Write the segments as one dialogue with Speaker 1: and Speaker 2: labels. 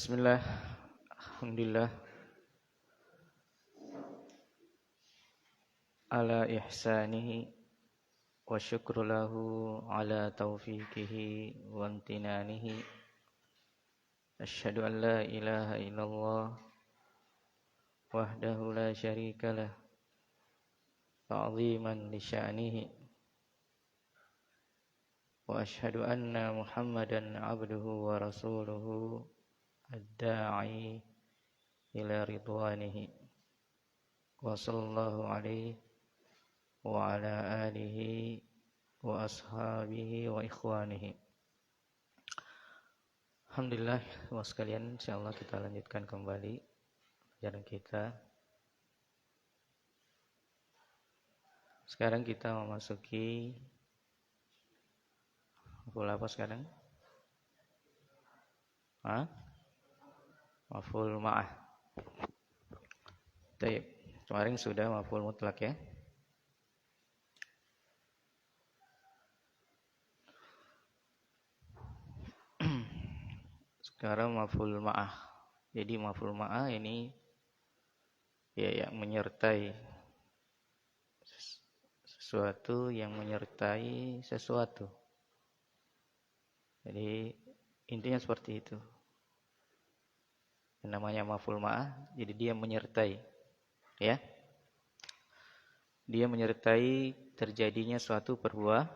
Speaker 1: Bismillah, alhamdulillah, ala ihsanihi wa syukru lahu ala taufiqihi wa amtinanihi. Asyhadu an la ilaha illallah wahdahu la syarika lah, ta'ziman li sya'nihi. Wa asyhadu anna Muhammadan abduhu wa rasuluhu ad-da'i ila ridwanihi. Wa sallallahu alaihi wa ala alihi wa ashabihi wa ikhwanihi. Alhamdulillah, wa sekalian, insyaallah kita lanjutkan kembali pelajaran kita. Sekarang kita memasuki maf'ul apa sekarang? Maf'ul ma'ah. Baik, kemarin sudah maf'ul mutlak ya. Sekarang maf'ul ma'ah. Jadi maf'ul ma'ah ini ya yang menyertai sesuatu, yang menyertai sesuatu. Jadi intinya seperti itu. Yang namanya maf'ul ma'ah, jadi dia menyertai, ya. Dia menyertai terjadinya suatu perbuatan.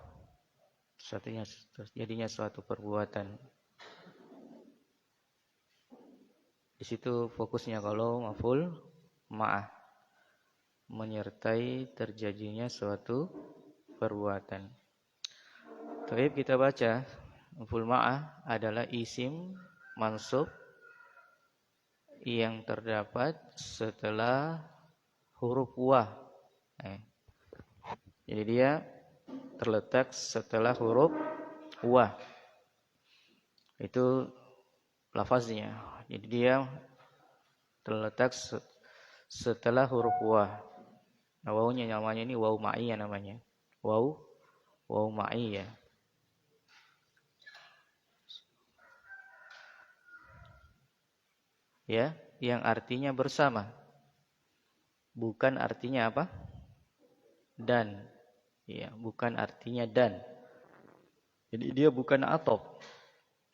Speaker 1: Di situ fokusnya kalau maf'ul ma'ah, menyertai terjadinya suatu perbuatan. Baik, kita baca. Maf'ul ma'ah adalah isim mansub yang terdapat setelah huruf wa. Jadi dia terletak setelah huruf wa. Itu lafaznya. Jadi dia terletak setelah huruf wa. Nah, wawunya namanya ini waw ma'iyah namanya. Waw ma'iyah. Ya, yang artinya bersama. Bukan artinya apa? Dan. Ya, bukan artinya dan. Jadi dia bukan atop.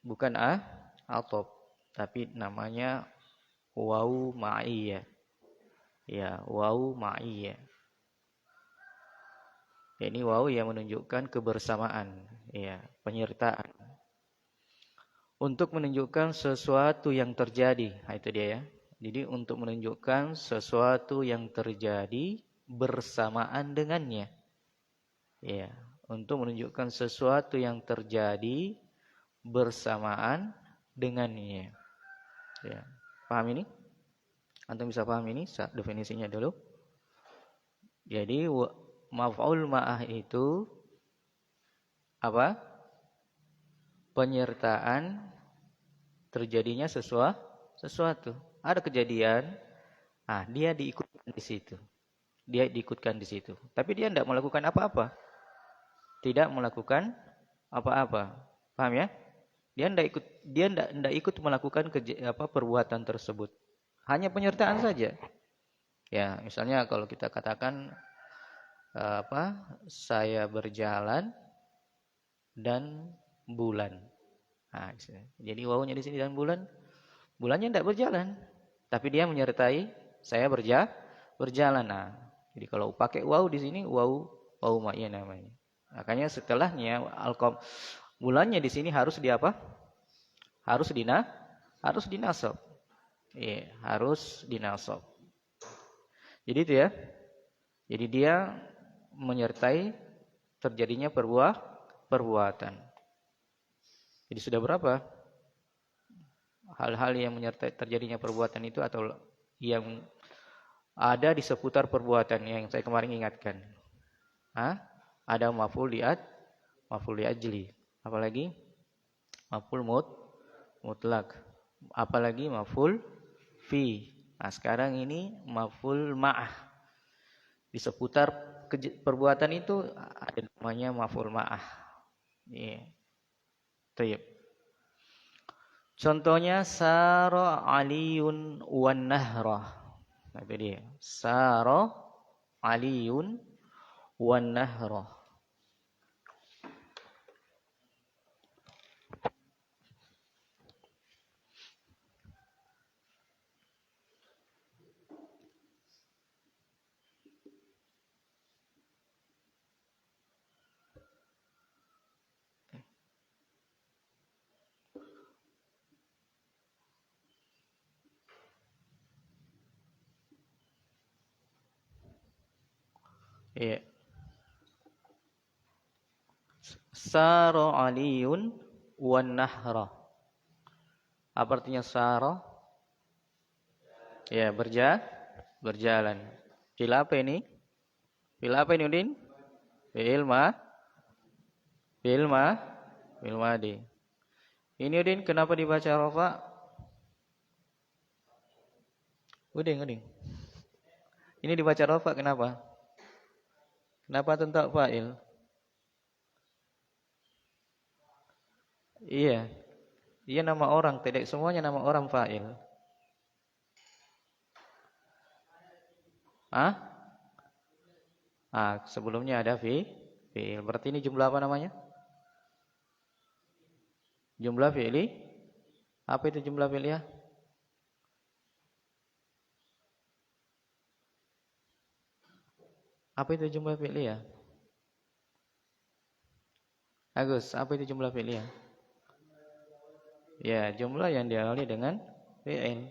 Speaker 1: Bukan atop, tapi namanya waw ma'iyah. Ya, waw ma'iyah. Ini waw yang menunjukkan kebersamaan, ya, penyertaan. Untuk menunjukkan sesuatu yang terjadi. Nah, itu dia ya. Jadi untuk menunjukkan sesuatu yang terjadi bersamaan dengannya. Ya, untuk menunjukkan sesuatu yang terjadi bersamaan dengannya. Ya, paham ini? Antum bisa paham ini? Definisinya dulu. Jadi maf'ul ma'ah itu apa? Penyertaan terjadinya sesuatu. Ada kejadian, dia diikutkan di situ. Dia diikutkan di situ. Tapi dia tidak melakukan apa-apa. Tidak melakukan apa-apa. Paham ya? Dia tidak ikut melakukan perbuatan tersebut. Hanya penyertaan saja. Ya, misalnya kalau kita katakan saya berjalan dan bulan. Nah, jadi wawunya di sini dan bulannya tidak berjalan, tapi dia menyertai saya berjalan. Nah, jadi kalau pakai waw di sini waw ma'iyah namanya. Makanya setelahnya bulannya di sini harus diapa? Harus dinasab. Iya, harus dinasab. Jadi itu ya. Jadi dia menyertai terjadinya perbuatan. Jadi sudah berapa hal-hal yang menyertai terjadinya perbuatan itu atau yang ada di seputar perbuatan yang saya kemarin ingatkan? Ada maf'ul li'ajli. Apalagi maf'ul mutlak. Apalagi maf'ul fi. Nah, sekarang ini maf'ul ma'ah. Di seputar perbuatan itu ada namanya maf'ul ma'ah. Iya. Tayyib. Contohnya sara aliyun wan nahra. Nah, itu dia. Sara aliyun wan nahra. Iya. Sara aliyun wan nahra. Apa artinya sara? Ya, berjalan. Fi'il apa ini? Fi'il apa ini, Udin? Fi'il fi'il madi. Ini Udin, kenapa dibaca rafa? Udin. Ini dibaca rafa kenapa? Kenapa tentak fa'il? Iya. Iya nama orang, tidak semuanya nama orang fa'il. Hah? Sebelumnya ada fi'il. Berarti ini jumlah apa namanya? Jumlah fi'li. Apa itu jumlah fi'li ya? Apa itu jumlah fi'li ya? Agus, apa itu jumlah fi'li ya? Ya, jumlah yang diawali dengan fi'il.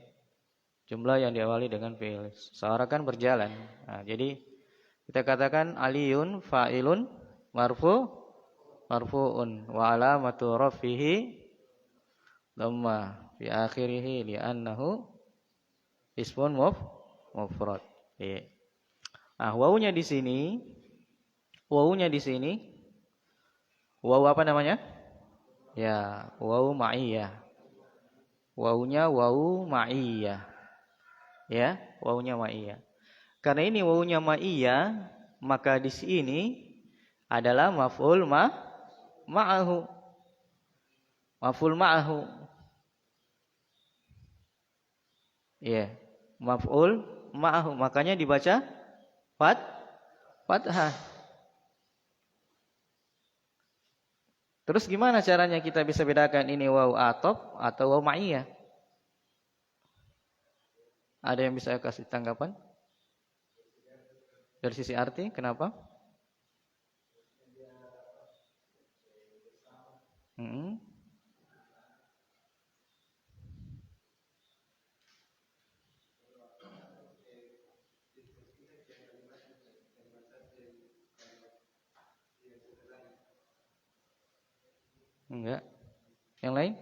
Speaker 1: Jumlah yang diawali dengan fi'il. Seorang kan berjalan. Nah, jadi kita katakan aliyun fa'ilun marfu'un wa alamatu rafihi dhamma fi akhirih li'annahu ismun mufrad. Iya. Nah, wawunya di sini wawu apa namanya? Ya, wawu ma'iyah. Wawunya wawu ma'iyah. Ya, wawunya ma'iyah. Karena ini wawunya ma'iyah, maka di sini adalah maf'ul ma'ahu. Maf'ul ma'ahu. Ya, maf'ul ma'ahu. Makanya dibaca fathah. Terus gimana caranya kita bisa bedakan ini wawu atop atau wawu ma'iyah? Ada yang bisa kasih tanggapan? Dari sisi arti, kenapa? Enggak. Yang lain?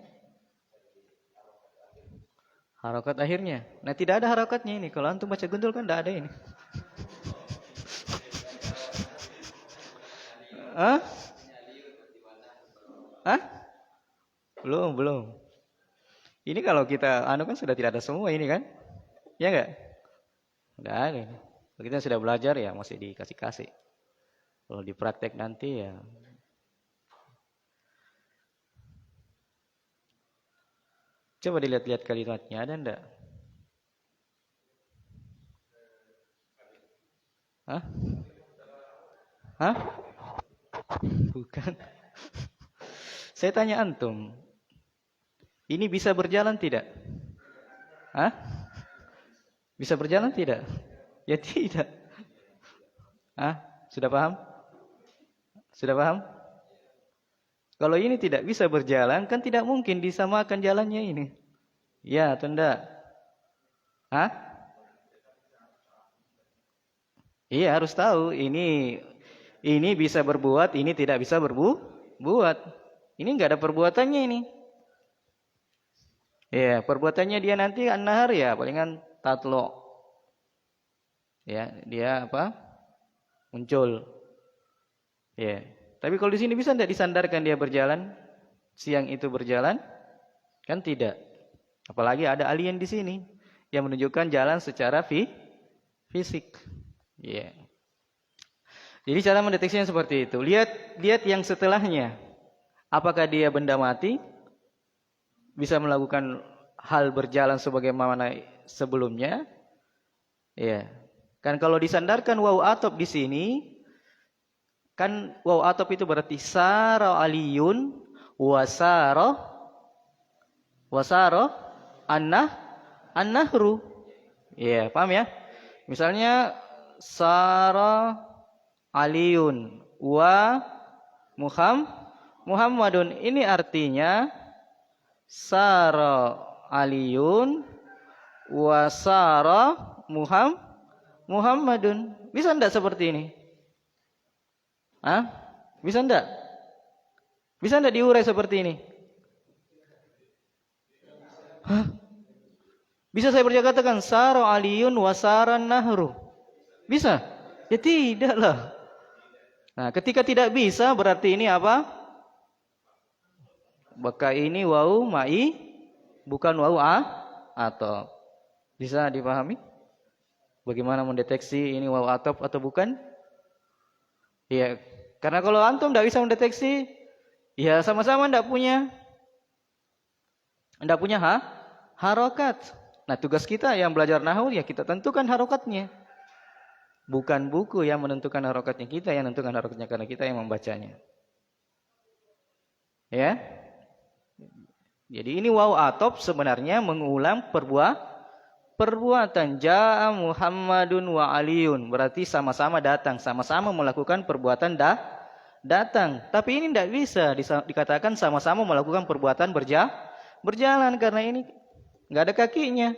Speaker 1: Harokat akhirnya. Nah, tidak ada harokatnya ini. Kalau antum baca gundul kan tidak ada ini. Hah? Hah? Belum. Ini kalau kita kan sudah tidak ada semua ini kan? Ya enggak? Tidak ada. Kalau kita sudah belajar ya masih dikasih-kasih. Kalau dipraktek nanti ya. Coba dilihat-lihat kalimatnya, ada enggak? Hah? Bukan. Saya tanya antum. Ini bisa berjalan tidak? Hah? Bisa berjalan tidak? Ya tidak. Sudah paham? Sudah paham? Kalau ini tidak bisa berjalan, kan tidak mungkin disamakan jalannya ini. Ya atau enggak? Iya harus tahu. Ini bisa berbuat, ini tidak bisa berbuat. Ini enggak ada perbuatannya ini. Ya, perbuatannya dia nanti an-nahar ya, palingan tatlo. Ya, dia apa? Muncul. Ya. Tapi kalau di sini bisa enggak disandarkan dia berjalan? Siang itu berjalan? Kan tidak. Apalagi ada alien di sini yang menunjukkan jalan secara fisik. Ya. Jadi cara mendeteksinya seperti itu. Lihat yang setelahnya. Apakah dia benda mati? bisa melakukan hal berjalan sebagaimana sebelumnya. Ya. Kan kalau disandarkan waw atop di sini, kan waw atop itu berarti sara aliyun wasaro an-nahru. Ya, paham ya? Misalnya sara aliyun wa Muhammadun, ini artinya sara aliyun wa sara Muhammadun. Bisa enggak seperti ini? Hah? Bisa enggak? Bisa enggak diurai seperti ini? Hah? Bisa saya katakan sara aliyun wa sara nahru? Bisa? Ya tidaklah. Nah, ketika tidak bisa berarti ini apa? Maka ini wau ma'i bukan wau atop. Bisa dipahami? Bagaimana mendeteksi ini wau atop atau bukan? Ya, karena kalau antum tidak bisa mendeteksi, ya sama-sama tidak punya harokat. Nah, tugas kita yang belajar nahwu ya kita tentukan harokatnya. Bukan buku yang menentukan harokatnya, kita yang menentukan harokatnya karena kita yang membacanya. Ya. Jadi ini waw atop sebenarnya mengulang perbuatan. Ja'a Muhammadun wa Aliyun. Berarti sama-sama datang, sama-sama melakukan perbuatan datang. Tapi ini tidak bisa dikatakan sama-sama melakukan perbuatan berjalan karena ini nggak ada kakinya.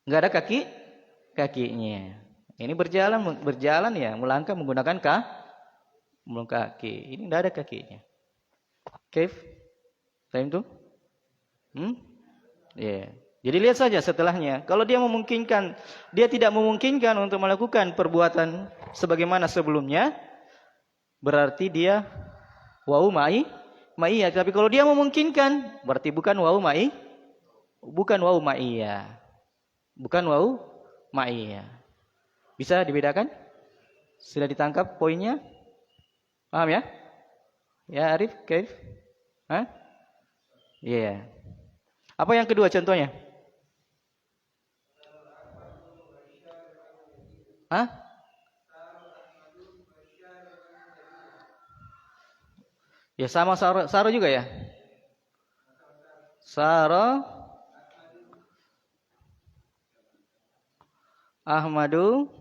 Speaker 1: Nggak ada kakinya. Ini berjalan ya, melangkah menggunakan kaki. Ini tidak ada kakinya. Kaif? Time tuh? Ya. Jadi lihat saja setelahnya. Kalau dia tidak memungkinkan untuk melakukan perbuatan sebagaimana sebelumnya, berarti dia wau ma'iyah. Tapi kalau dia memungkinkan, berarti bukan wau ma'iyah. Bukan wau ma'iyah. Bisa dibedakan? Sudah ditangkap poinnya? Paham ya? Ya, Arif, Kaif? Hah? Iya. Apa yang kedua contohnya? Hah? Ya sama saro juga ya? Saro Ahmadu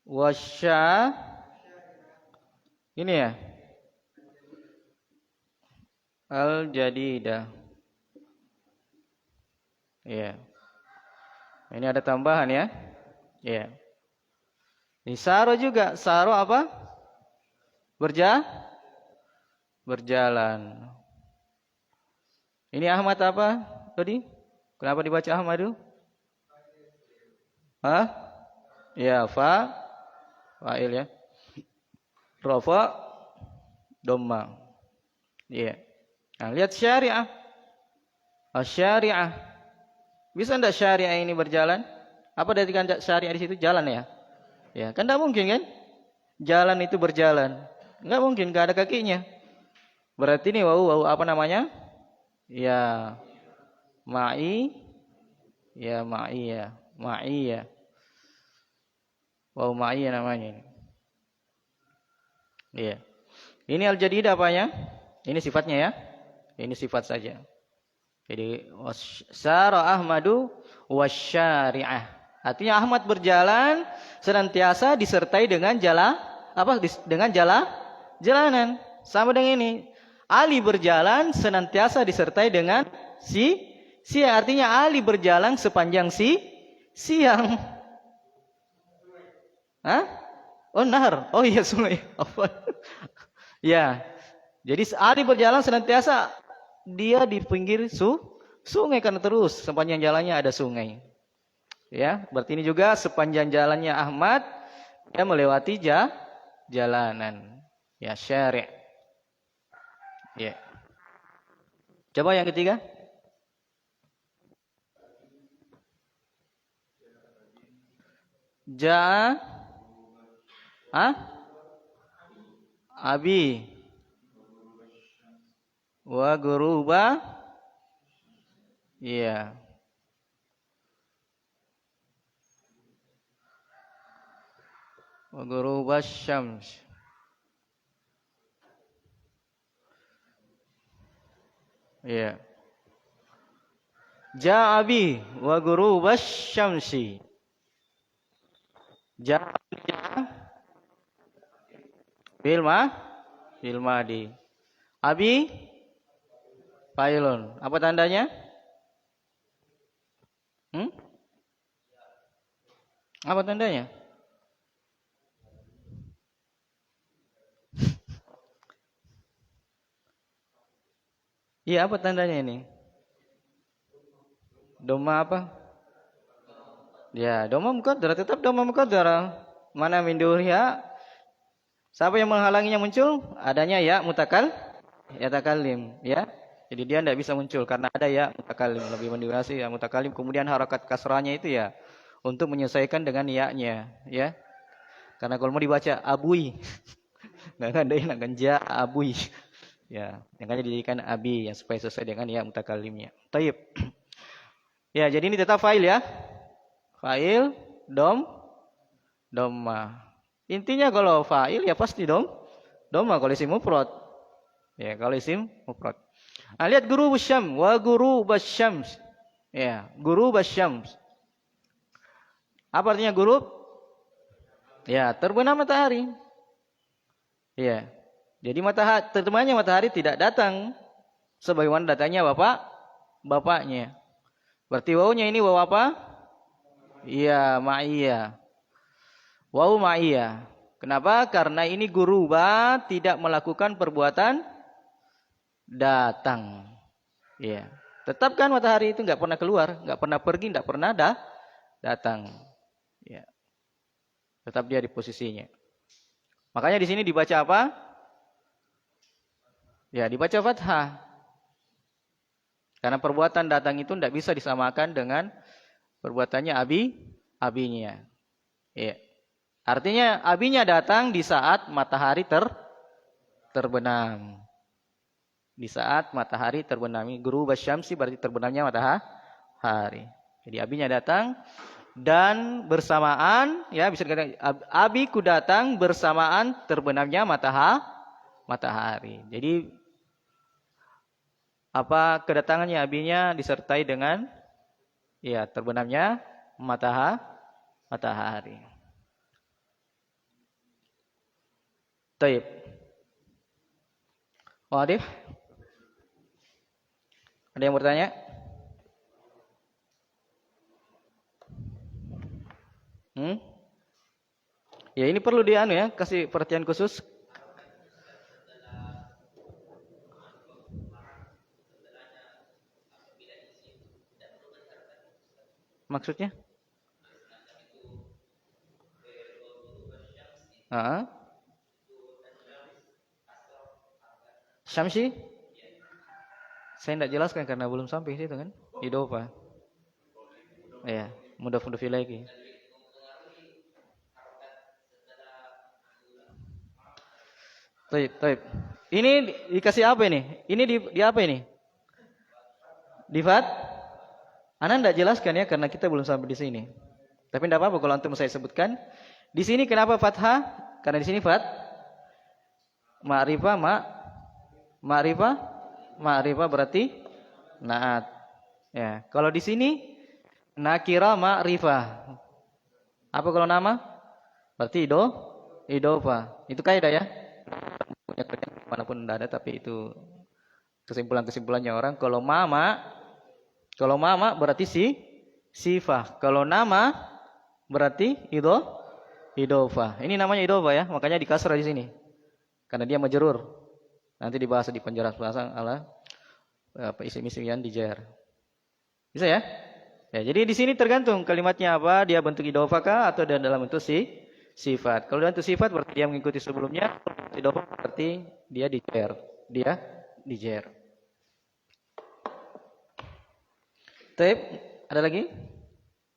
Speaker 1: wasya ini ya al-jadidah. Ya. Ini ada tambahan ya. Ya. Ini saro juga. Saro apa? Berjalan. Ini Ahmad apa tadi? Kenapa dibaca Ahmadu? Hah? Ya, fa'il ya. Rafa dhamma. Ya. Nah, lihat syariah. Syariah. Bisa enggak syariah ini berjalan? Apa dari kata syariah di situ jalan ya? Ya, kan enggak mungkin kan? Jalan itu berjalan. Enggak mungkin, enggak ada kakinya. Berarti ini wau apa namanya? Ya. Ma'i. Ya, ma'i ya. Wau ma'i namanya ini. Iya. Ini al-jadid apanya? Ini sifatnya ya. Ini sifat saja. Jadi sara Ahmadu wasyari'ah. Artinya Ahmad berjalan senantiasa disertai dengan jalanan. Sama dengan ini. Ali berjalan senantiasa disertai dengan siang. Artinya Ali berjalan sepanjang siang. Hah? Oh, nahar. Oh iya, sungai. Ya. Jadi Ali berjalan senantiasa dia di pinggir sungai karena terus sepanjang jalannya ada sungai. Ya, berarti ini juga sepanjang jalannya Ahmad dia melewati jalanan. Ya, syari'. Ya. Coba yang ketiga. Abi Wa guruba. Iya. Wa guruba syams. Iya. Ja'abi wa guruba syamsi. Ja'abi bil madi. Abi failun. Apa tandanya? Apa tandanya? Iya, apa tandanya ini? Doma apa? Ya, doma muqaddara, tetap doma muqaddara. Mana min duriha? Siapa yang menghalanginya muncul? Adanya ya mutakallim, ya. Jadi dia tidak bisa muncul karena ada ya mutakallim, lebih mendurasi ya mutakallim. Kemudian harakat kasrahnya itu ya untuk menyesuaikan dengan ya-nya, ya. Karena kalau mau dibaca abui, nggak ada yang akan ja abui. Ya, makanya dijadikan abi yang supaya sesuai dengan ya mutakallimnya. Taib. Ya, jadi ini tetap fa'il ya. Fa'il domma. Intinya kalau fa'il ya pasti domma kalau isim mufrad. Ya, kalau isim mufrad. Nah, lihat guru basyam wa guru basyams. Ya, guru basyams. Apa artinya guru? Ya, terbenam matahari. Ya. Jadi terbenamnya matahari tidak datang sebagaimana datangnya bapaknya. Berarti wawunya ini waw apa? Iya, ma'iyah. Waw ma'iyah. Kenapa? Karena ini guruba tidak melakukan perbuatan datang. Iya. Tetap kan matahari itu nggak pernah keluar, nggak pernah pergi, nggak pernah datang. Ya. Tetap dia di posisinya. Makanya di sini dibaca apa? Ya, dibaca fathah. Karena perbuatan datang itu tidak bisa disamakan dengan perbuatannya abinya. Ya. Artinya abinya datang di saat matahari terbenam. Di saat matahari terbenam. Guru basyamsi berarti terbenamnya matahari. Jadi abinya datang dan bersamaan, ya bisa dikatakan abiku datang bersamaan terbenamnya matahari. Jadi apa kedatangannya abinya disertai dengan ya terbenamnya matahari. Taib. Wadih? Ada yang bertanya? Ya ini perlu ya, kasih perhatian khusus. Maksudnya? Syamsi? Saya tidak jelaskan karena belum sampai situ kan. Idofa. Ya, mudhaf lagi. Taib. Ini dikasih apa ini? Ini di apa ini? Di fat? Anda tidak jelaskan ya karena kita belum sampai di sini. Tapi tidak apa-apa kalau antum saya sebutkan. Di sini kenapa fathah? Karena di sini ma'rifah berarti naat. Ya, kalau di sini nakira ma'rifah. Apa kalau nama? Berarti idofa. Itu kaidah ya. Manapun tidak ada tapi itu kesimpulannya orang. Kalau mama berarti sifah. Kalau nama berarti idofa. Ini namanya idofa ya, makanya dikasrah di sini. Karena dia majrur. Nanti dibahas di penjelasan ala isim-isim yang dijar. Bisa ya? Ya, jadi di sini tergantung kalimatnya apa, dia bentuk idofa kah atau dalam bentuk sifat. Kalau dalam bentuk sifat berarti dia mengikuti sebelumnya, idofa berarti dia dijer. Taib, ada lagi?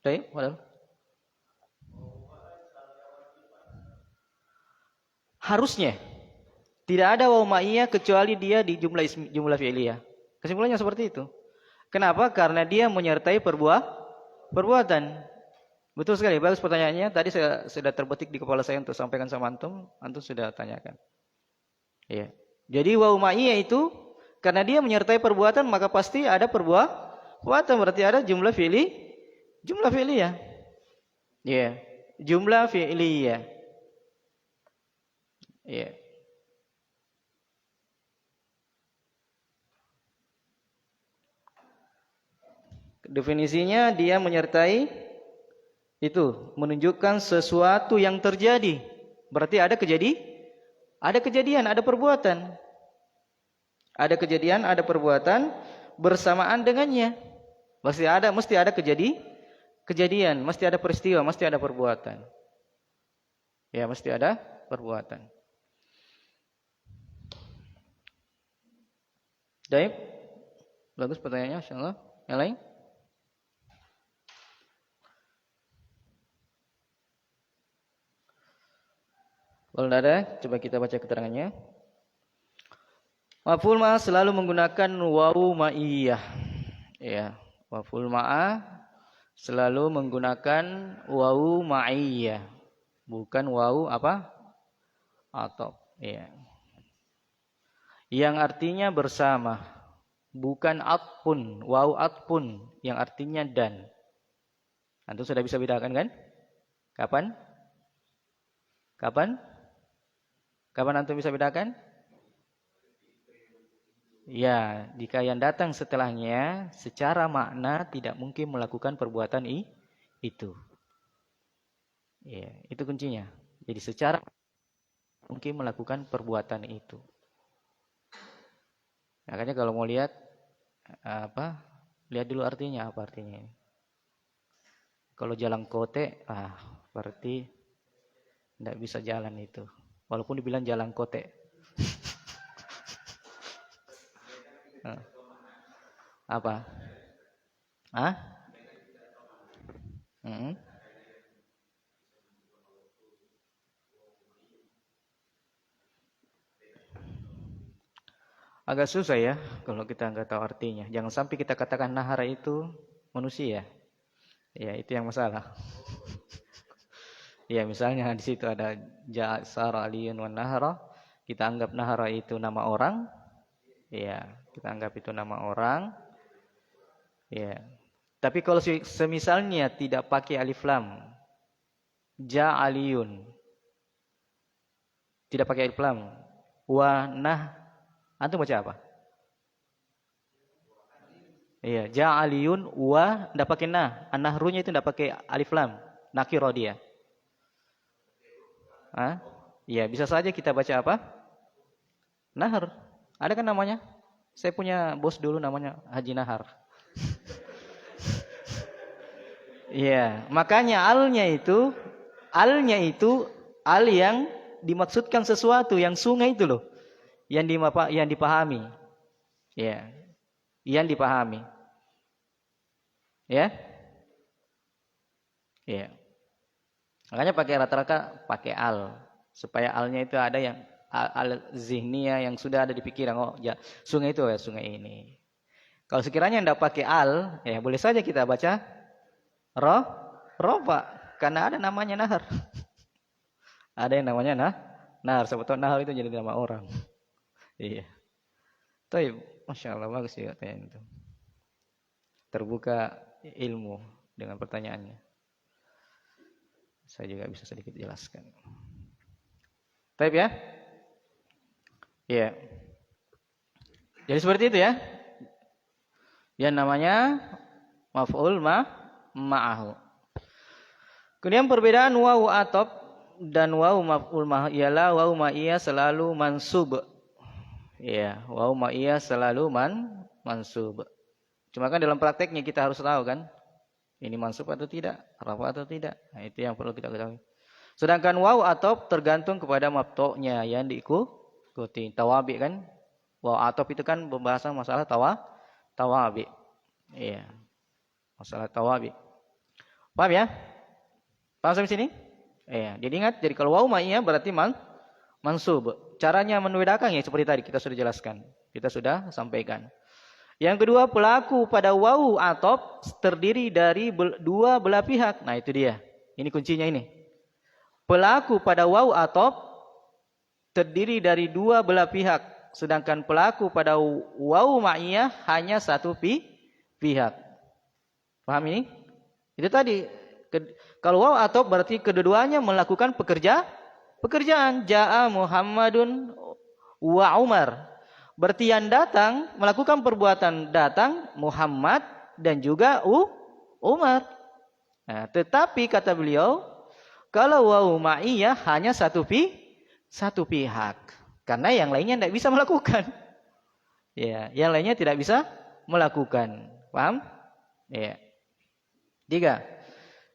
Speaker 1: Taib, waduh. Harusnya Tidak ada waw ma'iyah kecuali dia di jumlah fi'liyah. Kesimpulannya seperti itu. Kenapa? Karena dia menyertai perbuatan. Betul sekali, bagus pertanyaannya. Tadi saya sudah terbetik di kepala saya untuk sampaikan sama antum. Antum sudah tanyakan. Ya. Jadi waw ma'iyah itu karena dia menyertai perbuatan maka pasti ada perbuatan, berarti ada jumlah fi'liyah. Ya. Jumlah fi'liyah. Ya. Definisinya dia menyertai itu menunjukkan sesuatu yang terjadi. Berarti ada kejadian, ada perbuatan. Ada kejadian, ada perbuatan bersamaan dengannya. Mesti ada kejadian, mesti ada peristiwa, mesti ada perbuatan. Ya, mesti ada perbuatan. Baik. Bagus pertanyaannya, insyaallah. Yang lain? Kalau tidak ada, coba kita baca keterangannya. Maf'ul ma'ah selalu menggunakan waw ma'iyah. Ya, maf'ul ma'ah selalu menggunakan waw ma'iyah. Bukan waw apa? Atop. Ya. Yang artinya bersama. Bukan atpun, waw atpun yang artinya dan. Antum sudah bisa bedakan kan? Kapan antum bisa bedakan? Ya, jika yang datang setelahnya secara makna tidak mungkin melakukan perbuatan itu. Ya, itu kuncinya. Jadi secara mungkin melakukan perbuatan itu. Makanya kalau mau lihat lihat dulu artinya apa artinya. Kalau jalan kote, berarti tidak bisa jalan itu. Walaupun dibilang jalan kote. Apa? Agak susah ya kalau kita nggak tahu artinya. Jangan sampai kita katakan nahara itu manusia. Ya, itu yang masalah. Ya, misalnya di situ ada Ja'sar aliyun wan nahara, kita anggap nahara itu nama orang. Ya, kita anggap itu nama orang. Ya. Tapi kalau semisalnya tidak pakai alif lam, Ja'aliyun. Tidak pakai alif lam. Wa nah, antum baca apa? Iya, Ja'aliyun wa enggak pakai nah. An-nahrunya itu enggak pakai alif lam. Nakira dia. Iya, bisa saja kita baca apa? Nahar. Ada kan namanya? Saya punya bos dulu namanya Haji Nahar. Iya, makanya alnya itu al yang dimaksudkan sesuatu yang sungai itu loh. Yang dipahami. Ya. Yang dipahami. Ya? Ya. Makanya pakai rata-rata pakai al supaya alnya itu ada yang al zihniyah yang sudah ada di pikiran. Oh, ya, sungai itu ya sungai ini. Kalau sekiranya tidak pakai al, ya boleh saja kita baca roba karena ada namanya nahar. Ada yang namanya nahar. Sebetulnya nahar itu jadi nama orang. Iya. Tapi masya Allah bagus ya pertanyaan itu. Terbuka ilmu dengan pertanyaannya. Saya juga bisa sedikit jelaskan. Baik ya? Iya. Jadi seperti itu ya. Yang namanya maf'ul ma'ahu. Kemudian perbedaan waw atop dan waw maf'ul ma'ahu ialah waw ma'iyah selalu mansub. Ya, waw ma'iyah selalu mansub. Cuma kan dalam prakteknya kita harus tahu kan, ini mansub atau tidak, rafa atau tidak. Nah, itu yang perlu kita ketahui. Sedangkan waw atop tergantung kepada mabtoknya yang diikuti. Tawabi kan, waw atop itu kan pembahasan masalah tawabi. Iya. Masalah tawabi. Paham ya? Paham sampai sini? Iya. Jadi ingat, jadi kalau waw ma'iyah berarti mansub. caranya membedakan ya seperti tadi kita sudah jelaskan. Kita sudah sampaikan. Yang kedua, pelaku pada wawu atop terdiri dari dua belah pihak. Nah, itu dia. Ini kuncinya ini. Pelaku pada wawu atop terdiri dari dua belah pihak. Sedangkan pelaku pada wawu ma'iyah hanya satu pihak. Paham ini? Itu tadi. Kalau wawu atop berarti kedua-duanya melakukan pekerjaan. Ja'a Muhammadun wa Umar. Berarti yang datang melakukan perbuatan datang Muhammad dan juga Umar. Nah, tetapi kata beliau, kalau wawu ma'iyah hanya satu pihak. Karena yang lainnya tidak bisa melakukan. Ya, yang lainnya tidak bisa melakukan. Paham? Ya. 3.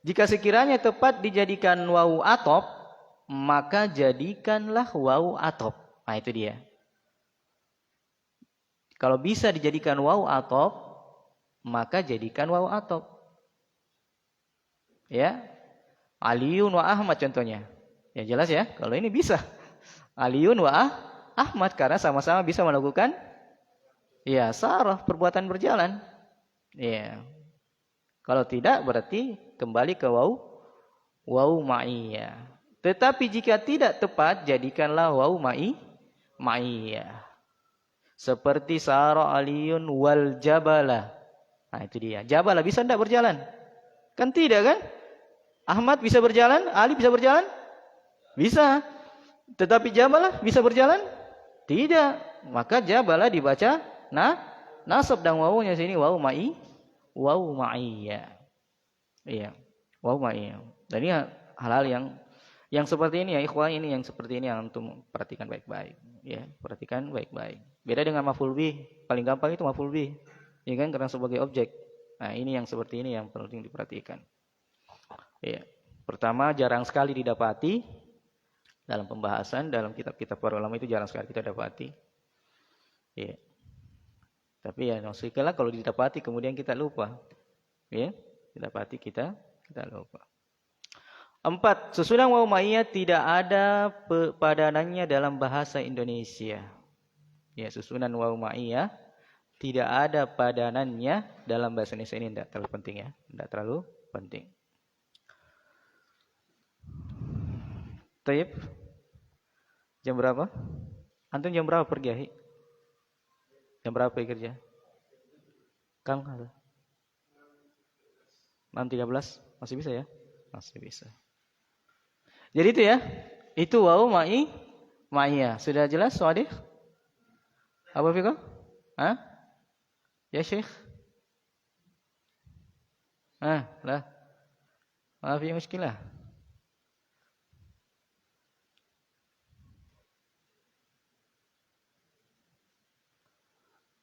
Speaker 1: Jika sekiranya tepat dijadikan wawu atop, maka jadikanlah wawu atop. Nah, itu dia. Kalau bisa dijadikan wawu atop, maka jadikan wawu atop. Ya. Aliun wa Ahmad contohnya. Ya jelas ya, kalau ini bisa. Aliun wa Ahmad karena sama-sama bisa melakukan ya saraf perbuatan berjalan. Ya. Kalau tidak berarti kembali ke wawu ma'iyah. Tetapi jika tidak tepat jadikanlah wawu ma'iyah. Seperti sara aliyun wal jabala. Nah itu dia. Jabala bisa tidak berjalan? Kan tidak kan? Ahmad bisa berjalan? Ali bisa berjalan? Bisa. Tetapi jabala bisa berjalan? Tidak. Maka jabala dibaca nasab dan wawunya sini wawu ma'iyah. Iya. Wawu ma'iyah. Dan ini hal-hal yang seperti ini ya ikhwan, ini yang seperti ini yang antum perhatikan baik-baik. Ya, perhatikan baik-baik. Beda dengan maf'ul bih, paling gampang itu maf'ul bih. Ya kan karena sebagai objek. Nah, ini yang seperti ini yang penting diperhatikan. Ya. Pertama, jarang sekali didapati dalam pembahasan dalam kitab-kitab para ulama itu jarang sekali kita dapati. Ya. Tapi ya maksudnya kalau didapati kemudian kita lupa. Ya, didapati kita lupa. 4. Sesudah wawu ma'iyah tidak ada padanannya dalam bahasa Indonesia. Ya, susunan wawu ma'iyah tidak ada padanannya dalam bahasa Indonesia. Ini tidak terlalu penting ya. Tidak terlalu penting. Taib. Jam berapa? Antum jam berapa pergi, Ahi? Jam berapa pergi kerja? Kamu ada? 6.13? Masih bisa ya? Masih bisa. Jadi itu ya. Itu wawu ma'iyah. Sudah jelas, Soadih? Apa Fiko? Hah? Ya Syekh? Lah. Maaf ya muskilah.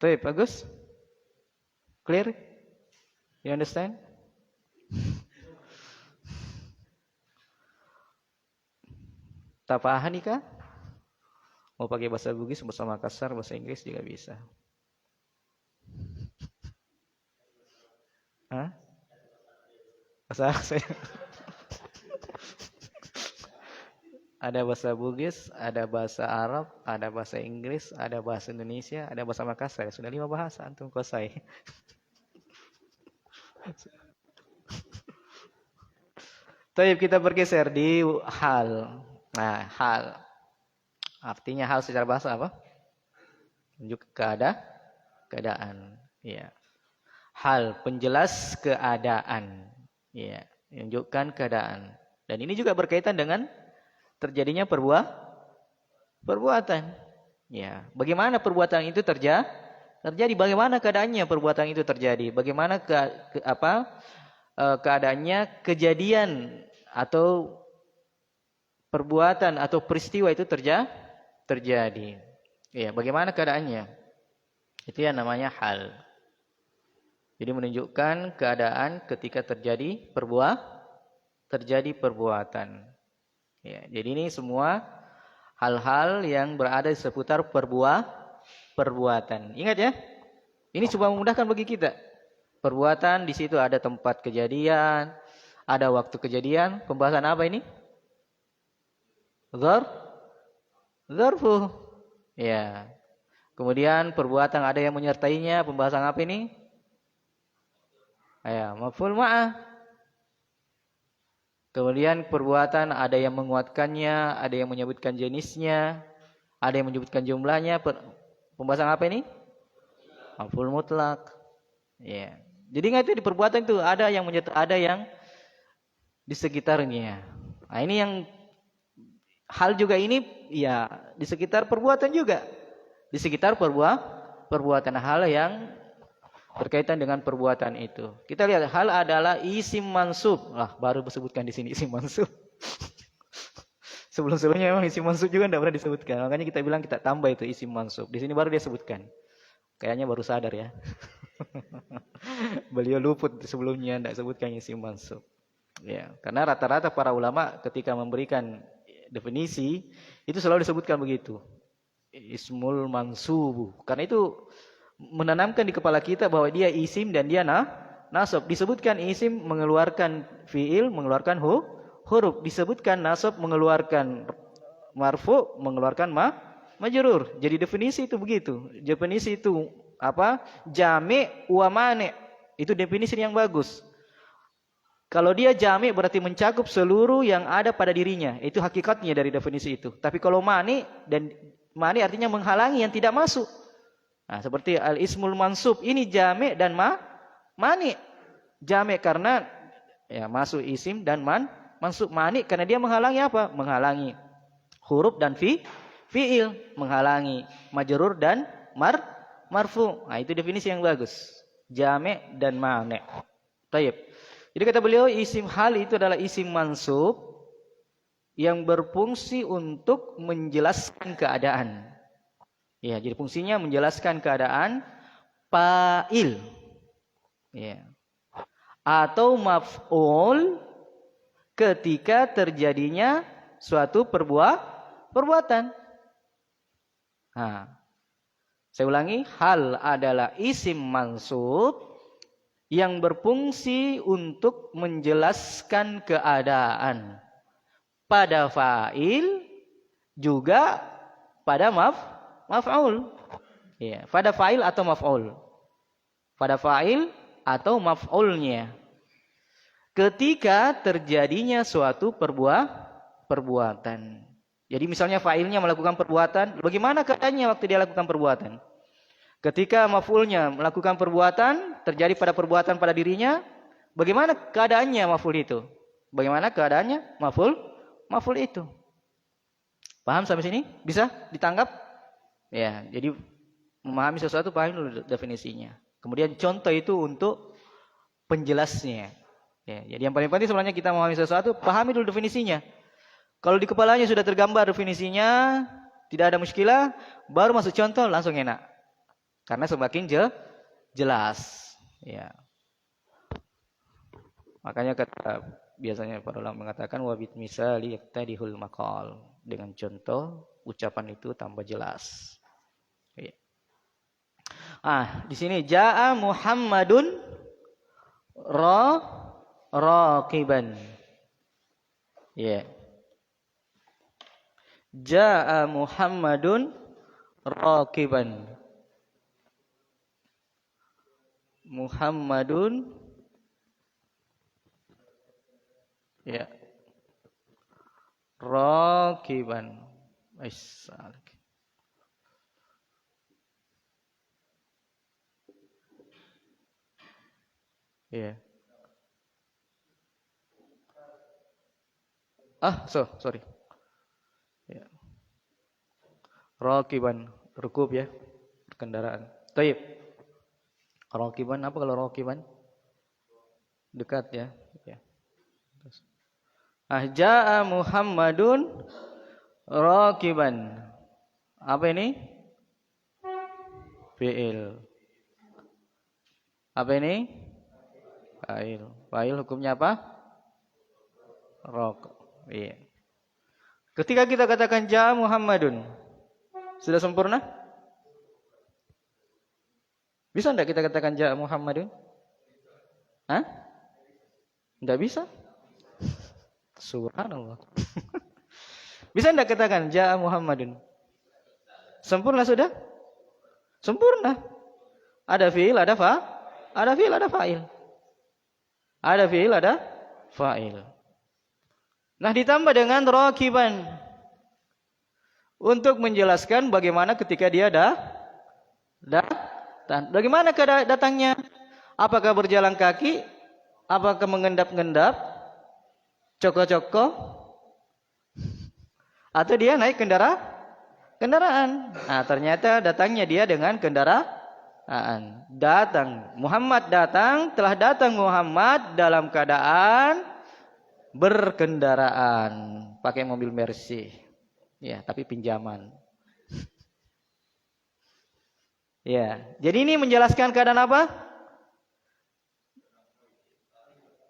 Speaker 1: Baik, bagus? Clear? You understand? Tapahan nih kah? Mau pakai bahasa Bugis, bahasa Makassar, bahasa Inggris juga bisa. Hah? Bahasa saya. Ada bahasa Bugis, ada bahasa Arab, ada bahasa Inggris, ada bahasa Indonesia, ada bahasa Makassar. Sudah 5 bahasa antum kuasai. Taib kita bergeser di hal. Nah, hal. Artinya hal secara bahasa apa? Tunjuk keadaan. Ya. Hal penjelas keadaan. Ya, menunjukkan keadaan. Dan ini juga berkaitan dengan terjadinya perbuatan. Ya, bagaimana perbuatan itu terjadi? Bagaimana keadaannya perbuatan itu terjadi? Bagaimana keadaannya kejadian atau perbuatan atau peristiwa itu terjadi. Ya, bagaimana keadaannya? Itu yang namanya hal. Jadi menunjukkan keadaan ketika terjadi perbuatan. Ya, jadi ini semua hal-hal yang berada di seputar perbuatan. Ingat ya, ini cuma memudahkan bagi kita. Perbuatan di situ ada tempat kejadian, ada waktu kejadian. Pembahasan apa ini? Dzarfu. Ya. Kemudian perbuatan ada yang menyertainya, pembahasan apa ini? Ya, maf'ul ma'ah. Kemudian perbuatan ada yang menguatkannya, ada yang menyebutkan jenisnya, ada yang menyebutkan jumlahnya. Pembahasan apa ini? Maf'ul mutlak. Ya. Jadi ingat itu di perbuatan itu ada yang di sekitarnya. Nah, ini yang hal juga ini ya di sekitar perbuatan juga. Di sekitar perbuatan hal yang berkaitan dengan perbuatan itu. Kita lihat hal adalah isim mansub. Baru disebutkan di sini isim mansub. Sebelum-sebelumnya memang isim mansub juga tidak pernah disebutkan. Makanya kita bilang kita tambah itu isim mansub. Di sini baru dia sebutkan. Kayaknya baru sadar ya. Beliau luput sebelumnya tidak sebutkan isim mansub. Ya, karena rata-rata para ulama ketika memberikan definisi itu selalu disebutkan begitu. Ismul mansubu. Karena itu menanamkan di kepala kita bahwa dia isim dan dia nasab. Disebutkan isim mengeluarkan fiil, mengeluarkan huruf. Disebutkan nasab mengeluarkan marfu, mengeluarkan majrur. Jadi definisi itu begitu. Definisi itu apa? Jami' wa mani'. Itu definisi yang bagus. Kalau dia jami' berarti mencakup seluruh yang ada pada dirinya. Itu hakikatnya dari definisi itu. Tapi kalau mani' artinya menghalangi yang tidak masuk. Nah, seperti al-ismul mansub ini jami' dan mani'. Jami' karena ya masuk isim dan mansub. Mani' karena dia menghalangi apa? Menghalangi huruf dan fi'il, menghalangi majrur dan marfu. Nah, itu definisi yang bagus. Jami' dan mani'. Baik. Jadi kata beliau isim hal itu adalah isim mansub yang berfungsi untuk menjelaskan keadaan. Ya, jadi fungsinya menjelaskan keadaan fa'il. Ya. Atau maf'ul ketika terjadinya suatu perbuatan. Nah, saya ulangi, hal adalah isim mansub yang berfungsi untuk menjelaskan keadaan pada fa'il juga pada maf'ul. Ya, pada fa'il atau maf'ul. Pada fa'il atau maf'ulnya. Ketika terjadinya suatu perbuatan. Jadi misalnya fa'ilnya melakukan perbuatan, bagaimana keadaannya waktu dia lakukan perbuatan? Ketika maf'ulnya melakukan perbuatan, terjadi pada perbuatan pada dirinya, bagaimana keadaannya maf'ul itu? Bagaimana keadaannya maf'ul itu? Paham sampai sini? Bisa ditangkap? Ya, jadi memahami sesuatu paham dulu definisinya. Kemudian contoh itu untuk penjelasnya. Ya, jadi yang paling penting sebenarnya kita memahami sesuatu, pahami dulu definisinya. Kalau di kepalanya sudah tergambar definisinya, tidak ada muskilah, baru masuk contoh langsung enak. Karena semakin jelas, ya. Makanya biasanya para ulama mengatakan wabit misali yaktadihul maqal. Dengan contoh ucapan itu tambah jelas. Ya. Di sini jaa Muhammadun raqiban. Ya. Jaa Muhammadun raqiban. Muhammadun ya raqiban. Ya. Sorry. Ya. Raqiban, rukub ya, kendaraan. Taib. Raqiban apa kalau raqiban? Dekat ya. Ya. Jaa Muhammadun raqiban. Apa ini? Fi'il. Apa ini? Fa'il. Fa'il hukumnya apa? Iya. Ketika kita katakan jaa Muhammadun, sudah sempurna? Bisa enggak kita katakan jaa Muhammadun? Enggak bisa? Subhanallah. Bisa enggak katakan jaa Muhammadun? Sempurna sudah? Sempurna. Ada fiil, ada fiil, ada fa'il. Ada fiil, ada fa'il. Nah, ditambah dengan rakiban untuk menjelaskan bagaimana ketika dia bagaimana datangnya? Apakah berjalan kaki? Apakah mengendap-endap? Coko-coko? Atau dia naik kendaraan? Nah, ternyata datangnya dia dengan kendaraan. Telah datang Muhammad dalam keadaan berkendaraan, pakai mobil Mercy. Ya, tapi pinjaman. Ya, jadi ini menjelaskan keadaan apa?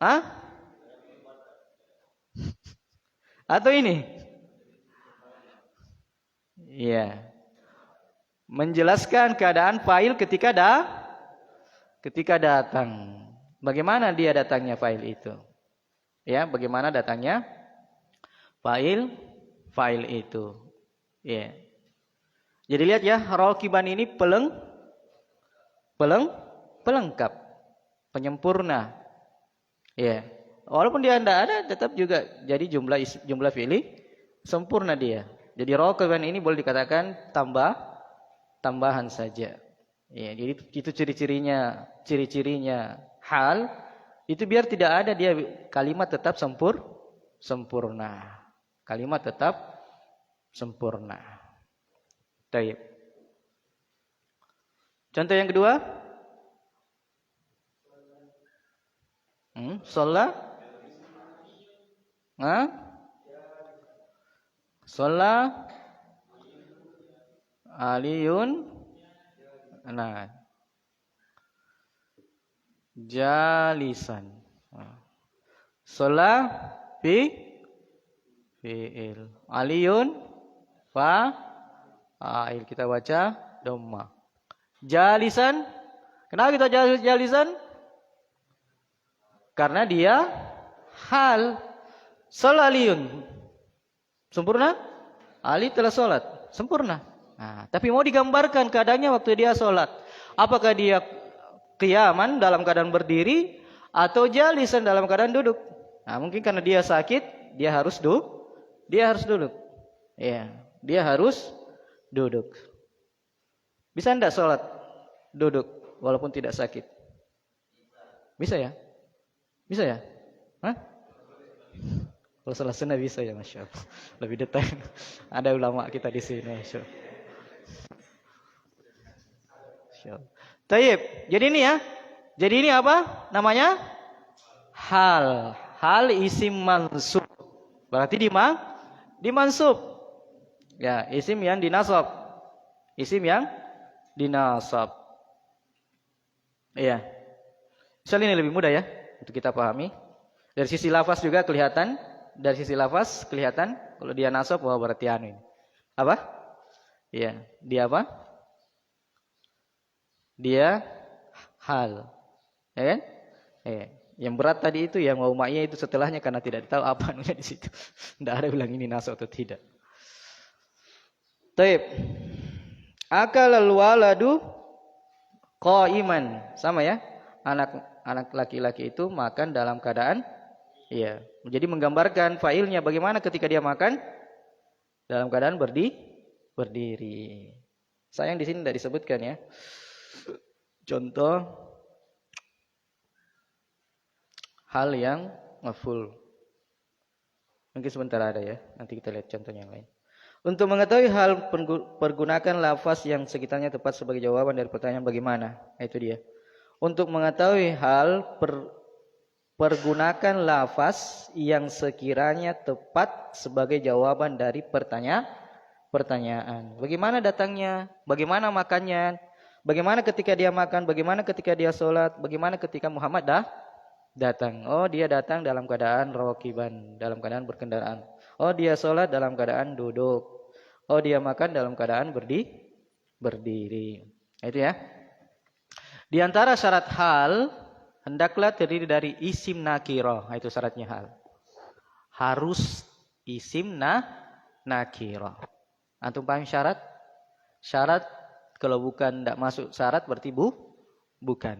Speaker 1: Hah? Atau ini? Ya. Menjelaskan keadaan fa'il ketika datang. Bagaimana dia datangnya fa'il itu? Ya, bagaimana datangnya fa'il itu? Ya. Jadi lihat ya, rakiban ini pelengkap, penyempurna. Ya. Walaupun dia tidak ada, tetap juga jadi jumlah fi'li sempurna dia. Jadi rakiban ini boleh dikatakan tambahan saja. Ya, jadi itu ciri-cirinya hal itu biar tidak ada dia kalimat tetap sempurna. Kalimat tetap sempurna. Baik. Contoh yang kedua. Sholat. Sholat. Aliyun. Nah. Jalisan. Sholat. Fi'il. Aliyun. Fa'il. Kita baca dhamma. Jalisan. Kenapa kita jalisan? Karena dia hal. Sholat aliyun. Sempurna? Ali telah sholat. Sempurna. Nah, tapi mau digambarkan keadaannya waktu dia sholat. Apakah dia qiyaman dalam keadaan berdiri atau jalisan dalam keadaan duduk? Nah, mungkin karena dia sakit, dia harus duduk. Ya, dia harus duduk. Bisa enggak sholat duduk walaupun tidak sakit? Bisa ya? Bisa ya? Hah? Kalau sholat sunnah bisa ya, Masya Allah. Lebih detail. Ada ulama kita di sini, Masya Allah. Taib. Jadi ini ya. Jadi ini apa? Namanya hal. Hal isim mansub. Berarti dimansub. Ya, isim yang dinasab. Isim yang dinasab. Iya. Misalnya ini lebih mudah ya untuk kita pahami. Dari sisi lafaz juga kelihatan. Kalau dia nasab, wah berarti anu ini. Apa? Iya. Dia apa? Dia hal. Ya kan? Yang berat tadi itu yang wau ma'iyah itu setelahnya karena tidak tahu apa anunya di situ. Tidak ada bilang ini nasab atau tidak. Taib. Akalal waladu qa'iman. Sama ya? Anak laki-laki itu makan dalam keadaan Jadi menggambarkan fa'ilnya bagaimana ketika dia makan dalam keadaan berdiri. Sayang di sini tidak disebutkan ya. Contoh hal yang maf'ul. Mungkin sebentar ada ya. Nanti kita lihat contohnya yang lain. Untuk mengetahui hal pergunakan lafaz yang sekitarnya tepat sebagai jawaban dari pertanyaan bagaimana. Itu dia. Untuk mengetahui hal pergunakan lafaz yang sekiranya tepat sebagai jawaban dari pertanyaan. Bagaimana datangnya? Bagaimana makannya? Bagaimana ketika dia makan? Bagaimana ketika dia sholat? Bagaimana ketika Muhammad datang? Oh, dia datang dalam keadaan rakiban, dalam keadaan berkendaraan. Oh, dia sholat dalam keadaan duduk. Oh, dia makan dalam keadaan berdiri. Itu ya. Di antara syarat hal hendaklah terdiri dari isim nakirah. Itu syaratnya hal. Harus isim nakirah. Antum paham syarat? Syarat kalau bukan tidak masuk syarat berarti bukan.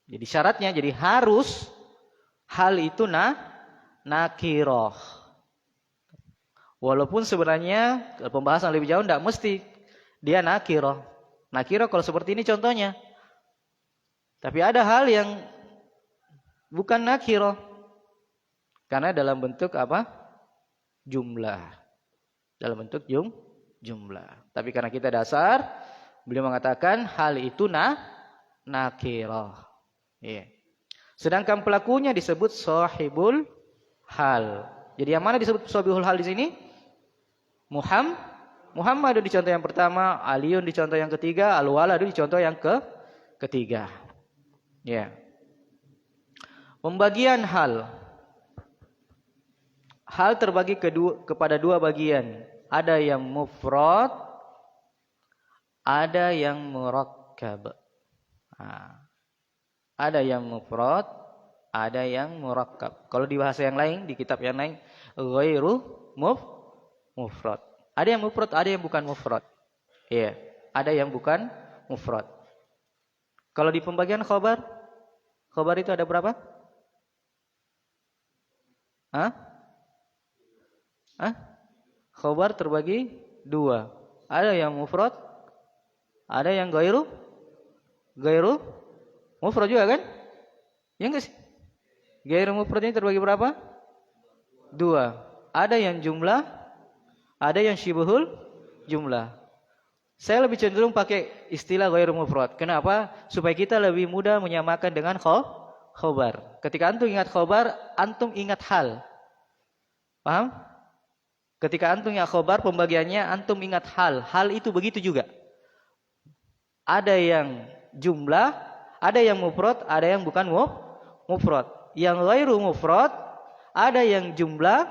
Speaker 1: Jadi syaratnya jadi harus hal itu nakirah. Walaupun sebenarnya pembahasan lebih jauh tidak mesti dia nakirah. Nakirah kalau seperti ini contohnya. Tapi ada hal yang bukan nakirah. Karena dalam bentuk apa? Jumlah. Dalam bentuk jumlah. Tapi karena kita dasar, beliau mengatakan hal itu nakirah. Yeah. Sedangkan pelakunya disebut sahibul hal. Jadi yang mana disebut sahibul hal di sini? Muhammad di contoh yang pertama, Aliun di contoh yang ketiga, Al-Waladu di contoh yang ketiga. Ya. Pembagian hal. Hal terbagi kepada dua bagian. Ada yang mufrad, ada yang murakkab. Ada yang mufrad, ada yang murakkab. Kalau di bahasa yang lain, di kitab yang lain, ghairu mufrad. Ada yang mufrad, ada yang bukan mufrad. Iya, ada yang bukan mufrad. Kalau di pembagian khabar itu ada berapa? Khabar terbagi dua. Ada yang mufrad, ada yang ghairu mufrad juga kan? Ya enggak sih? Ghairu mufrad ini terbagi berapa? Dua. Ada yang jumlah, ada yang syibhul jumlah. Saya lebih cenderung pakai istilah ghairu mufrad. Kenapa? Supaya kita lebih mudah menyamakan dengan khabar. Ketika antum ingat khabar, antum ingat hal. Paham? Ketika antum ingat khabar, pembagiannya antum ingat hal. Hal itu begitu juga. Ada yang jumlah, ada yang mufrad, ada yang bukan mufrad. Yang ghairu mufrad, ada yang jumlah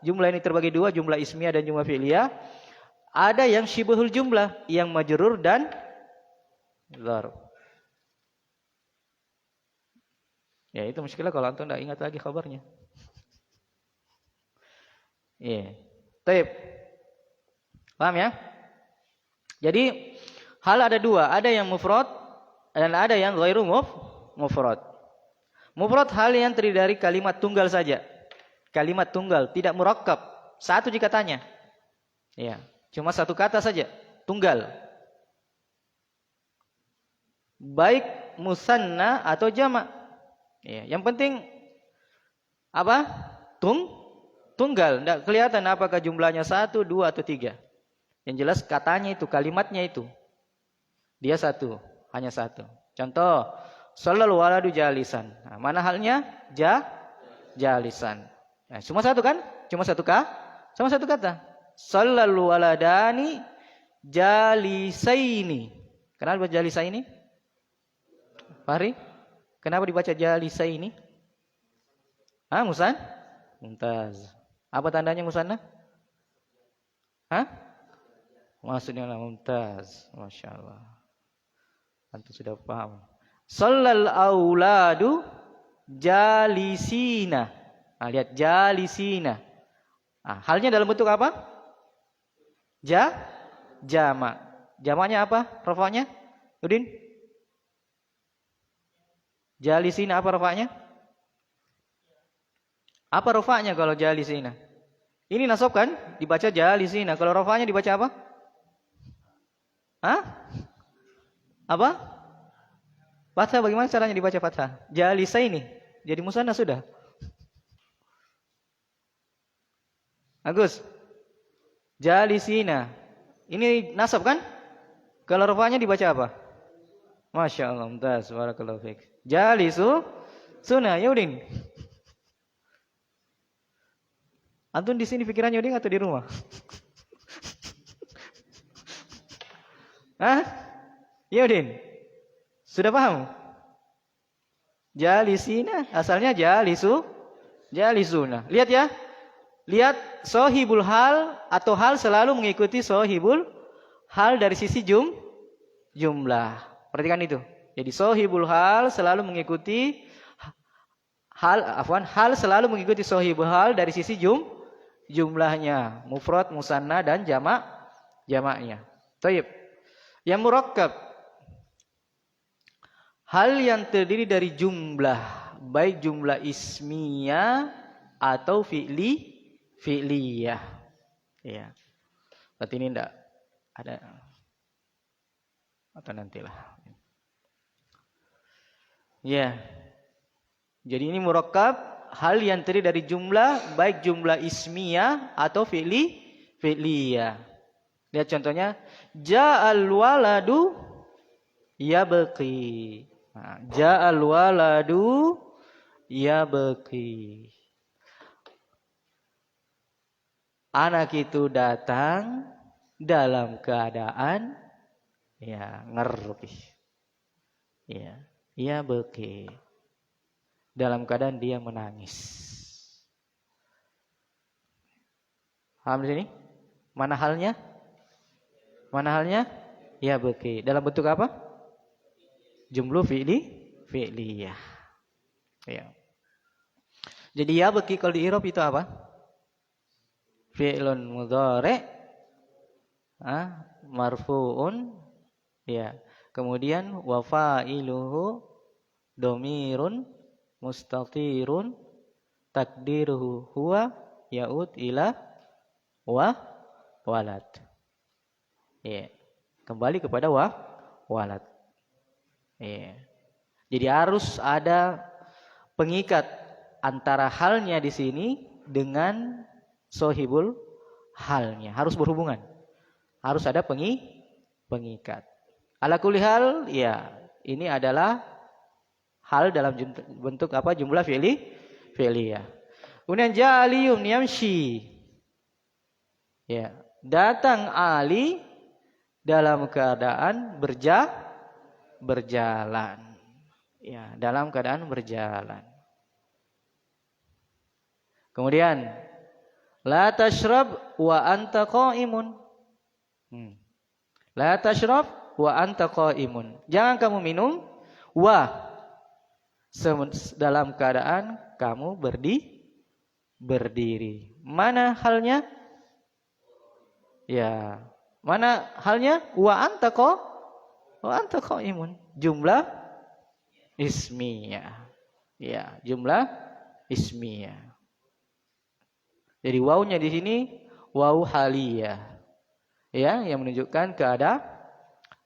Speaker 1: ini terbagi dua, jumlah ismiyah dan jumlah fi'liyah. Ada yang syibhul jumlah, yang majrur dan dzarf. Ya itu muskilah kalau antum tidak ingat lagi khabarnya. Iya. Baik. Paham ya? Jadi hal ada dua, ada yang mufrad dan ada yang ghairu mufrad. Mufrad hal yang terdiri dari kalimat tunggal saja. Kalimat tunggal, tidak murakkab. Satu jika tanya. Ya, cuma satu kata saja, tunggal. Baik musanna atau jamak. Ya, yang penting apa? Tunggal. Tidak kelihatan apakah jumlahnya 1, 2 atau 3. Yang jelas katanya itu, kalimatnya itu. Dia satu, hanya satu. Contoh, shallal waladu jalisan. Nah, mana halnya? Jalisan. Nah, cuma satu kan? Cuma satu kata. Shallal waladani jalisaini. Kenapa dibaca jalisaini? Fahri? Kenapa dibaca jalisaini? Mumtaz. Apa tandanya musanna? Maksudnya mumtaz. Masya Allah. Antum sudah paham. Shallal auladu jalisina. Nah, lihat jalisina. Nah, halnya dalam bentuk apa? Jamak. Jamaknya apa? Rafa'nya? Udin? Jalisina apa rafa'nya? Apa rafa'nya kalau jalisina? Ini nasab kan? Dibaca jalisina. Kalau rafa'nya dibaca apa? Apa? Fathah, bagaimana caranya dibaca fathah? Jalisaini. Jadi musanna sudah. Agus. Jalisina. Ini nasab kan? Kalau rafa'nya dibaca apa? Masya Allah. Mumtaz. Barakallahu fiik. Jalisu sunnah. Ya Udin. Antum di sini pikirannya Udin atau di rumah? Ya Udin. Sudah paham? Jalisina asalnya jalisuna. Lihat ya. Lihat sahibul hal atau hal selalu mengikuti sahibul hal dari sisi jumlah. Perhatikan itu. Jadi sahibul hal selalu mengikuti hal selalu mengikuti sahibul hal dari sisi jumlahnya, mufrad, musanna dan jamaknya. Baik. Yang murakkab, hal yang terdiri dari jumlah, baik jumlah ismiyah atau fi'liyah. Ya. Berarti ini enggak ada atau nantilah. Ya. Jadi ini murakkab, hal yang terdiri dari jumlah, baik jumlah ismiyah atau fi'liyah. Lihat contohnya, ja'al waladu yabqi. Nah, ja'al waladu yabqi. Anak itu datang dalam keadaan ngerti. Yabqi. Dalam keadaan dia menangis. Paham di sini? Mana halnya? Yabqi. Dalam bentuk apa? Jumlah fi'liyah. Ya. Jadi yabqi kalau di i'rab itu apa? Fi'lun mudhari' marfu'un, ya. Kemudian wa fa'iluhu dhamirun mustatirun takdiruhu huwa ya'ud ila walad. Ya. Kembali kepada walad. Ya. Jadi harus ada pengikat antara halnya di sini dengan sohibul halnya. Harus berhubungan. Harus ada pengikat. Ala kulli hal, ya, ini adalah hal dalam bentuk apa? Jumlah fi'liyah. Kemudian ja'aliyum yamshi. Ya, datang Ali dalam keadaan berjalan. Ya, dalam keadaan berjalan. Kemudian la tashrab wa anta qa'imun. La tashrab wa anta qa'imun. Jangan kamu minum dalam keadaan kamu berdiri. Mana halnya? Ya, mana halnya? Wa anta qa'imun. Jumlah ismiyah. Ya, jumlah ismiyah. Jadi wawunya di sini wawu haliyah. Ya, yang menunjukkan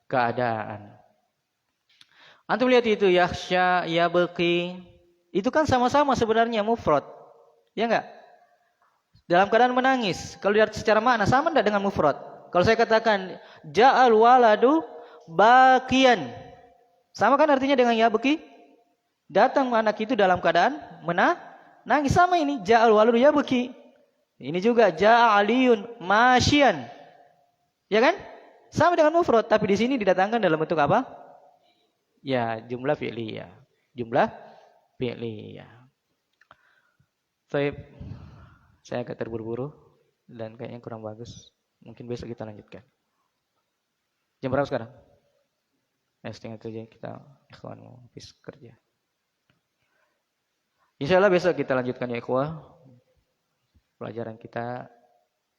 Speaker 1: keadaan. Antum lihat itu yakhsha, yabqi. Itu kan sama-sama sebenarnya mufrad. Ya enggak? Dalam keadaan menangis. Kalau lihat secara makna sama enggak dengan mufrad? Kalau saya katakan ja'al waladu baqiyan. Sama kan artinya dengan yabqi? Datang anak itu dalam keadaan menangis, sama ini ja'al waladu yabqi. Ini juga ja'a aliyun masyian. Ya kan? Sama dengan mufrad, tapi di sini didatangkan dalam bentuk apa? Ya, jumlah fi'liyah. Jumlah fi'liyah. Baik. Saya agak terburu-buru dan kayaknya kurang bagus. Mungkin besok kita lanjutkan. Jam berapa sekarang? 6:30 kita ikhwan mau habis kerja. Insyaallah besok kita lanjutkan ya ikhwah. Pelajaran kita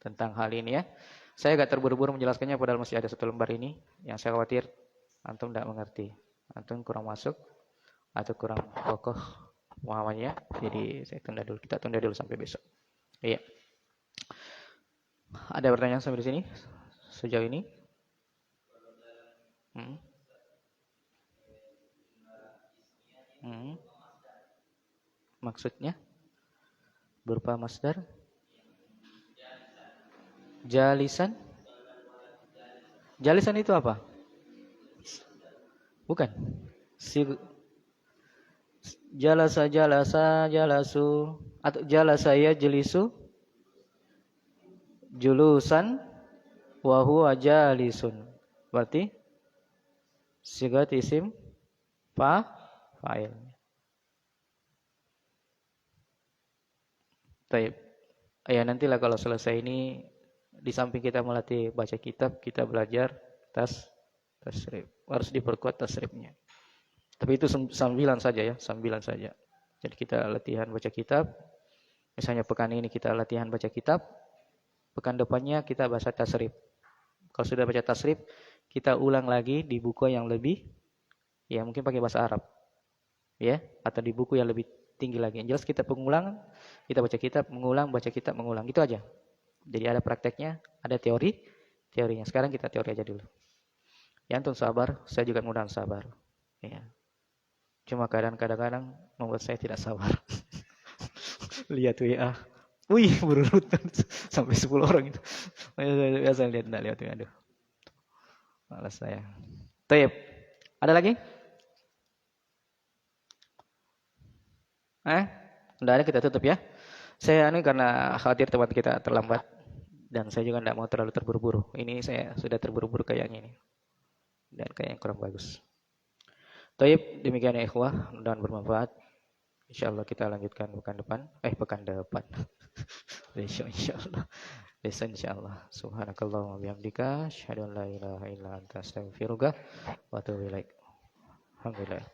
Speaker 1: tentang hal ini ya. Saya agak terburu-buru menjelaskannya padahal masih ada 1 lembar ini. Yang saya khawatir antum tidak mengerti. Antum kurang masuk atau kurang kokoh pemahamannya. Jadi saya tunda dulu. Kita tunda dulu sampai besok. Iya. Ada pertanyaan sampai di sini sejauh ini? Maksudnya berupa masdar? Jalisan? Jalisan itu apa? Bukan. Jalasa jalasu atau jalasa yajlisu julusan wa huwa jalisun. Berarti sigat isim fa'il. Baik. Ya nantilah kalau selesai ini di samping kita melatih baca kitab, kita belajar tasrif. Harus diperkuat tasrifnya. Tapi itu sambilan saja ya, sambilan saja. Jadi kita latihan baca kitab. Misalnya pekan ini kita latihan baca kitab, pekan depannya kita baca tasrif. Kalau sudah baca tasrif, kita ulang lagi di buku yang lebih, ya mungkin pakai bahasa Arab, ya, atau di buku yang lebih tinggi lagi. Yang jelas kita pengulangan, kita baca kitab, mengulang, baca kitab, mengulang, itu aja. Jadi ada prakteknya, ada teorinya. Sekarang kita teori aja dulu. Ya antum sabar, saya juga mudah sabar. Ya. Cuma kadang-kadang membuat saya tidak sabar. Lihat WA, wih berurutan sampai 10 orang itu. Biasa lihat enggak lihat WA, aduh. Malas saya. Taib. Ada lagi? Udah ada, kita tutup ya. Saya karena khawatir teman kita terlambat dan saya juga tidak mau terlalu terburu-buru. Ini saya sudah terburu-buru kayaknya ini. Dan kayaknya kurang bagus. Taib, demikian ya ikhwah, mudah-mudahan bermanfaat. Insyaallah kita lanjutkan pekan depan. Besok insyaallah. Besok insyaallah. Subhanakallahumma wa bihamdika asyhadu an la ilaha illa anta astaghfiruka wa atubu ilaik. Alhamdulillah.